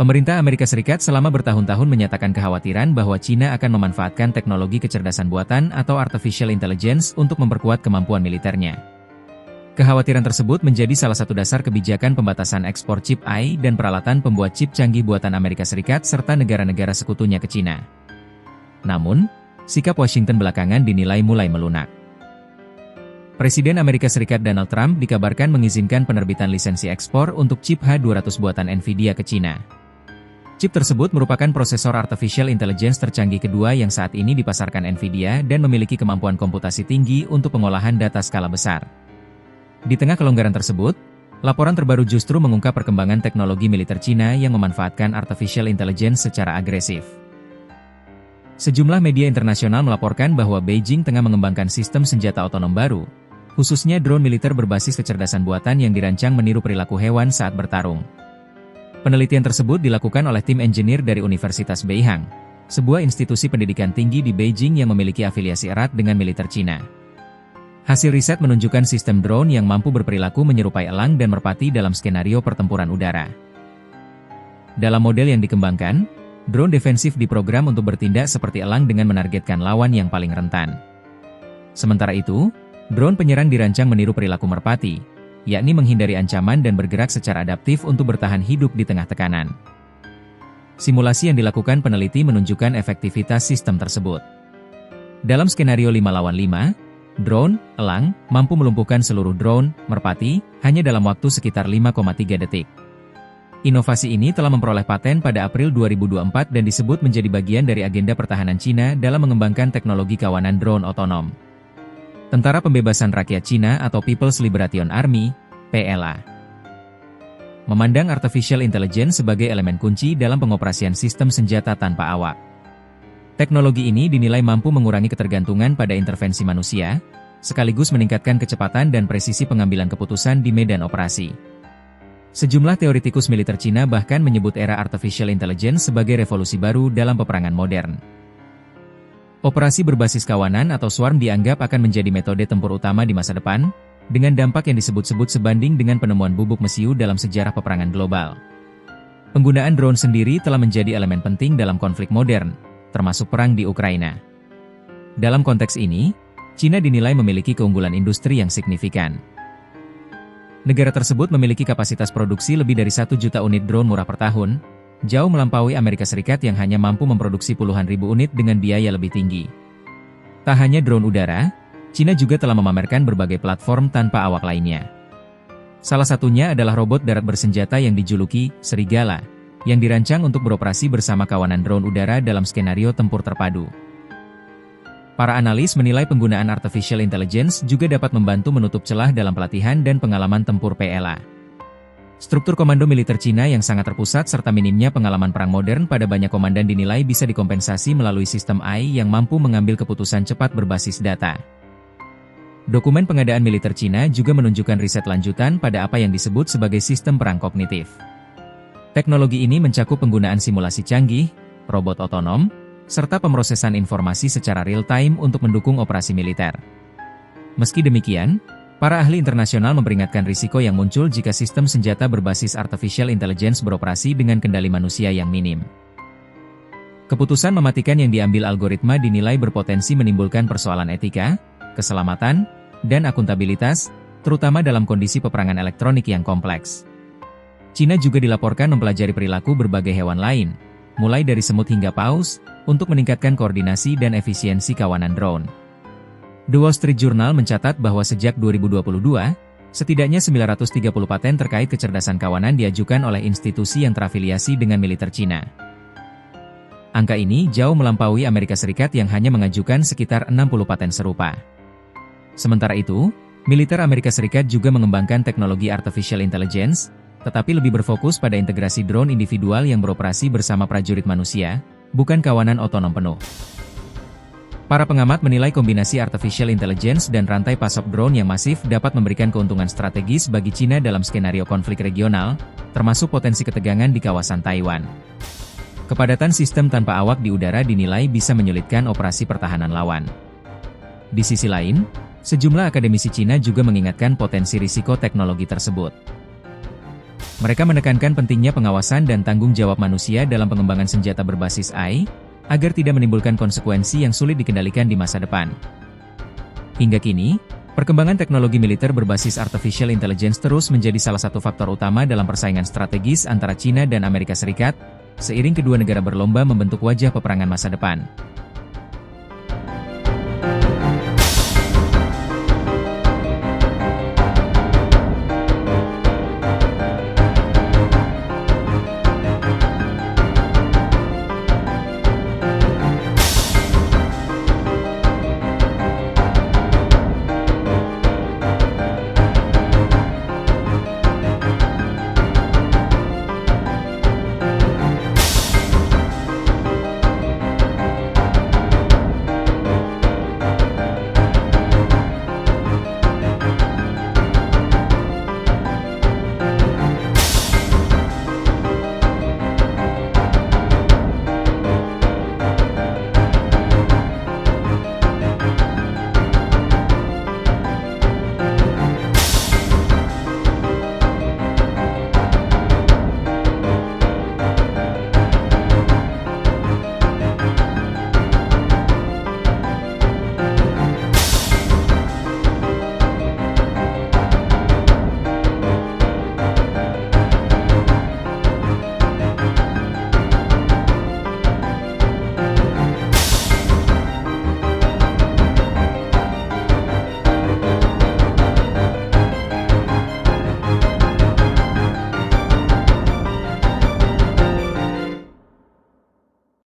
Pemerintah Amerika Serikat selama bertahun-tahun menyatakan kekhawatiran bahwa China akan memanfaatkan teknologi kecerdasan buatan atau artificial intelligence untuk memperkuat kemampuan militernya. Kekhawatiran tersebut menjadi salah satu dasar kebijakan pembatasan ekspor chip AI dan peralatan pembuat chip canggih buatan Amerika Serikat serta negara-negara sekutunya ke China. Namun, sikap Washington belakangan dinilai mulai melunak. Presiden Amerika Serikat Donald Trump dikabarkan mengizinkan penerbitan lisensi ekspor untuk chip H200 buatan Nvidia ke China. Chip tersebut merupakan prosesor artificial intelligence tercanggih kedua yang saat ini dipasarkan Nvidia dan memiliki kemampuan komputasi tinggi untuk pengolahan data skala besar. Di tengah kelonggaran tersebut, laporan terbaru justru mengungkap perkembangan teknologi militer China yang memanfaatkan artificial intelligence secara agresif. Sejumlah media internasional melaporkan bahwa Beijing tengah mengembangkan sistem senjata otonom baru, khususnya drone militer berbasis kecerdasan buatan yang dirancang meniru perilaku hewan saat bertarung. Penelitian tersebut dilakukan oleh tim engineer dari Universitas Beihang, sebuah institusi pendidikan tinggi di Beijing yang memiliki afiliasi erat dengan militer China. Hasil riset menunjukkan sistem drone yang mampu berperilaku menyerupai elang dan merpati dalam skenario pertempuran udara. Dalam model yang dikembangkan, drone defensif diprogram untuk bertindak seperti elang dengan menargetkan lawan yang paling rentan. Sementara itu, drone penyerang dirancang meniru perilaku merpati, yakni menghindari ancaman dan bergerak secara adaptif untuk bertahan hidup di tengah tekanan. Simulasi yang dilakukan peneliti menunjukkan efektivitas sistem tersebut. Dalam skenario 5 lawan 5, drone, elang, mampu melumpuhkan seluruh drone, merpati, hanya dalam waktu sekitar 5,3 detik. Inovasi ini telah memperoleh paten pada April 2024 dan disebut menjadi bagian dari agenda pertahanan China dalam mengembangkan teknologi kawanan drone otonom. Tentara Pembebasan Rakyat Cina atau People's Liberation Army, PLA, memandang artificial intelligence sebagai elemen kunci dalam pengoperasian sistem senjata tanpa awak. Teknologi ini dinilai mampu mengurangi ketergantungan pada intervensi manusia, sekaligus meningkatkan kecepatan dan presisi pengambilan keputusan di medan operasi. Sejumlah teoritikus militer Cina bahkan menyebut era artificial intelligence sebagai revolusi baru dalam peperangan modern. Operasi berbasis kawanan atau swarm dianggap akan menjadi metode tempur utama di masa depan, dengan dampak yang disebut-sebut sebanding dengan penemuan bubuk mesiu dalam sejarah peperangan global. Penggunaan drone sendiri telah menjadi elemen penting dalam konflik modern, termasuk perang di Ukraina. Dalam konteks ini, China dinilai memiliki keunggulan industri yang signifikan. Negara tersebut memiliki kapasitas produksi lebih dari 1 juta unit drone murah per tahun, jauh melampaui Amerika Serikat yang hanya mampu memproduksi puluhan ribu unit dengan biaya lebih tinggi. Tak hanya drone udara, China juga telah memamerkan berbagai platform tanpa awak lainnya. Salah satunya adalah robot darat bersenjata yang dijuluki Serigala, yang dirancang untuk beroperasi bersama kawanan drone udara dalam skenario tempur terpadu. Para analis menilai penggunaan artificial intelligence juga dapat membantu menutup celah dalam pelatihan dan pengalaman tempur PLA. Struktur komando militer Cina yang sangat terpusat serta minimnya pengalaman perang modern pada banyak komandan dinilai bisa dikompensasi melalui sistem AI yang mampu mengambil keputusan cepat berbasis data. Dokumen pengadaan militer Cina juga menunjukkan riset lanjutan pada apa yang disebut sebagai sistem perang kognitif. Teknologi ini mencakup penggunaan simulasi canggih, robot otonom, serta pemrosesan informasi secara real-time untuk mendukung operasi militer. Meski demikian, para ahli internasional memperingatkan risiko yang muncul jika sistem senjata berbasis artificial intelligence beroperasi dengan kendali manusia yang minim. Keputusan mematikan yang diambil algoritma dinilai berpotensi menimbulkan persoalan etika, keselamatan, dan akuntabilitas, terutama dalam kondisi peperangan elektronik yang kompleks. China juga dilaporkan mempelajari perilaku berbagai hewan lain, mulai dari semut hingga paus, untuk meningkatkan koordinasi dan efisiensi kawanan drone. The Wall Street Journal mencatat bahwa sejak 2022, setidaknya 930 paten terkait kecerdasan kawanan diajukan oleh institusi yang terafiliasi dengan militer China. Angka ini jauh melampaui Amerika Serikat yang hanya mengajukan sekitar 60 paten serupa. Sementara itu, militer Amerika Serikat juga mengembangkan teknologi artificial intelligence, tetapi lebih berfokus pada integrasi drone individual yang beroperasi bersama prajurit manusia, bukan kawanan otonom penuh. Para pengamat menilai kombinasi artificial intelligence dan rantai pasok drone yang masif dapat memberikan keuntungan strategis bagi China dalam skenario konflik regional, termasuk potensi ketegangan di kawasan Taiwan. Kepadatan sistem tanpa awak di udara dinilai bisa menyulitkan operasi pertahanan lawan. Di sisi lain, sejumlah akademisi China juga mengingatkan potensi risiko teknologi tersebut. Mereka menekankan pentingnya pengawasan dan tanggung jawab manusia dalam pengembangan senjata berbasis AI, agar tidak menimbulkan konsekuensi yang sulit dikendalikan di masa depan. Hingga kini, perkembangan teknologi militer berbasis artificial intelligence terus menjadi salah satu faktor utama dalam persaingan strategis antara China dan Amerika Serikat, seiring kedua negara berlomba membentuk wajah peperangan masa depan.